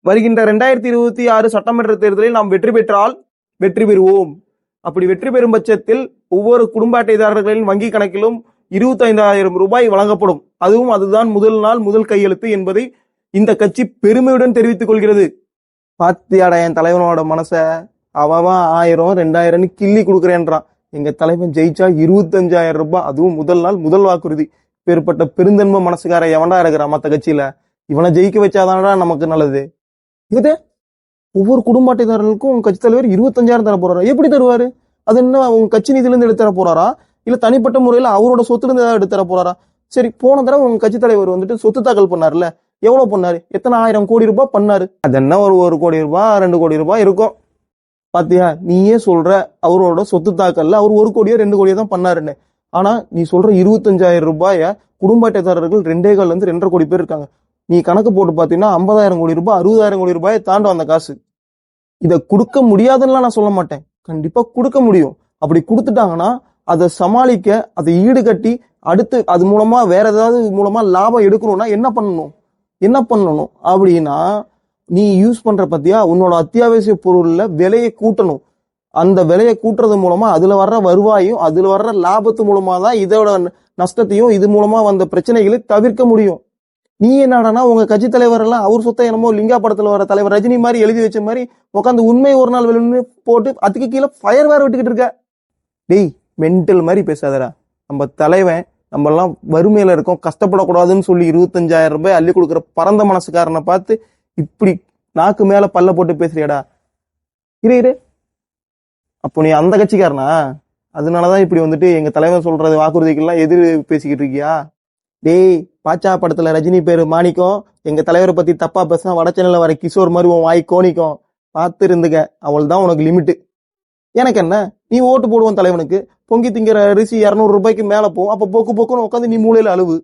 வருகின்ற 2026 சட்டமன்ற தேர்தலில் நாம் வெற்றி பெற்றால் வெற்றி பெறுவோம். அப்படி வெற்றி பெறும் பட்சத்தில் ஒவ்வொரு குடும்ப அட்டைதாரர்களின் வங்கி கணக்கிலும் 25,000 ரூபாய் வழங்கப்படும். அதுதான் முதல் நாள் முதல் கையெழுத்து என்பதை இந்த கட்சி பெருமையுடன் தெரிவித்துக் கொள்கிறது. பாத்தியாடா என் தலைவனோட மனச, அவன் 1000 2000 கிள்ளி கொடுக்குறேன்றான். எங்க தலைவன் ஜெயிச்சா 25,000 ரூபாய், அதுவும் முதல் நாள் முதல் வாக்குறுதி. பேர்பட்ட பெருந்தன்மை மனசுக்கார எவன்டா இருக்கிறான் மத்த கட்சியில? இவனை ஜெயிக்க வச்சாதானடா நமக்கு நல்லது. இது ஒவ்வொரு குடும்ப அட்டைதாரர்களுக்கும் உங்க கட்சி தலைவர் 25,000 தர போறாரா? எப்படி தருவாரு? அது என்ன உங்க கட்சி நிதியில இருந்து எடுத்து தர போறாரா, இல்ல தனிப்பட்ட முறையில அவரோட சொத்துல இருந்து ஏதாவது எடுத்து தர போறாரா? சரி, போன தடவை உங்க கட்சி தலைவர் வந்துட்டு சொத்து தாக்கல் பண்ணாருல்ல, எவ்வளவு பண்ணாரு? எத்தனை 1000 கோடி ரூபாய் பண்ணாரு? அது என்ன ஒரு 1 கோடி ரூபாய் 2 கோடி ரூபாய் இருக்கும். பாத்தியா, நீயே சொல்ற அவரோட சொத்து தாக்கல்ல அவர் 1 கோடியோ 2 கோடியோ தான் பண்ணாருன்னு. ஆனா நீ சொல்ற 25,000 ரூபாய குடும்ப அட்டைதாரர்கள் 2.25 இருந்து 2.5 கோடி பேர் இருக்காங்க. நீ கணக்கு போட்டு பாத்தீங்கன்னா 50,000 கோடி ரூபாய் 60,000 கோடி ரூபாயை தாண்டும் அந்த காசு. இதை கொடுக்க முடியாதுன்னு நான் சொல்ல மாட்டேன், கண்டிப்பா கொடுக்க முடியும். அப்படி கொடுத்துட்டாங்கன்னா அதை சமாளிக்க, அதை ஈடுகட்டி அடுத்து அது மூலமா வேற ஏதாவது மூலமா லாபம் எடுக்கணும்னா என்ன பண்ணணும் அப்படின்னா, நீ யூஸ் பண்ற பத்தியா உன்னோட அத்தியாவசிய பொருள்ல விலையை கூட்டணும். அந்த விலையை கூட்டுறது மூலமா அதுல வர்ற வருவாயும் அதுல வர்ற லாபத்து மூலமா தான் இதோட நஷ்டத்தையும் இது மூலமா வந்த பிரச்சனைகளை தவிர்க்க முடியும். நீ என்னடானா உங்க கட்சி தலைவர் எல்லாம் அவர் சொத்தை என்னமோ லிங்கா படத்துல வர தலைவர் ரஜினி மாதிரி எழுதி வச்ச மாதிரி உட்காந்து உண்மை ஒரு நாள் வெளின்னு போட்டு அதுக்கு கீழே ஃபயர் வேற விட்டுக்கிட்டு இருக்க. டேய், மென்டல் மாதிரி பேசாதடா. நம்ம தலைவன் நம்ம எல்லாம் வறுமையில இருக்கோம், கஷ்டப்படக்கூடாதுன்னு சொல்லி 25,000 ரூபாய் அள்ளி கொடுக்குற பரந்த மனசுக்காரனை பார்த்து இப்படி நாக்கு மேல பல்ல போட்டு பேசுறியாடா? இரு, அப்போ நீ அந்த கட்சிக்காரனா? அதனாலதான் இப்படி வந்துட்டு எங்க தலைவன் சொல்றது வாக்குறுதிக்கெல்லாம் எதிர் பேசிக்கிட்டு இருக்கியா? டேய், பாச்சா படத்துல ரஜினி பேரு மாணிக்கம், எங்க தலைவரை பத்தி தப்பா பேசினா வடச்சென்னையில வர கிஷோர் மாதிரி உன் வாய் கோணிக்கும். பார்த்து இருந்துக்க, அவள் தான் உனக்கு லிமிட்டு. எனக்கு என்ன, நீ ஓட்டு போடுவோம் தலைவனுக்கு, பொங்கி திங்கிற அரிசி 200 ரூபாய்க்கு மேல போ, அப்ப போக்குன்னு உட்காந்து நீ மூலையில அழுவு.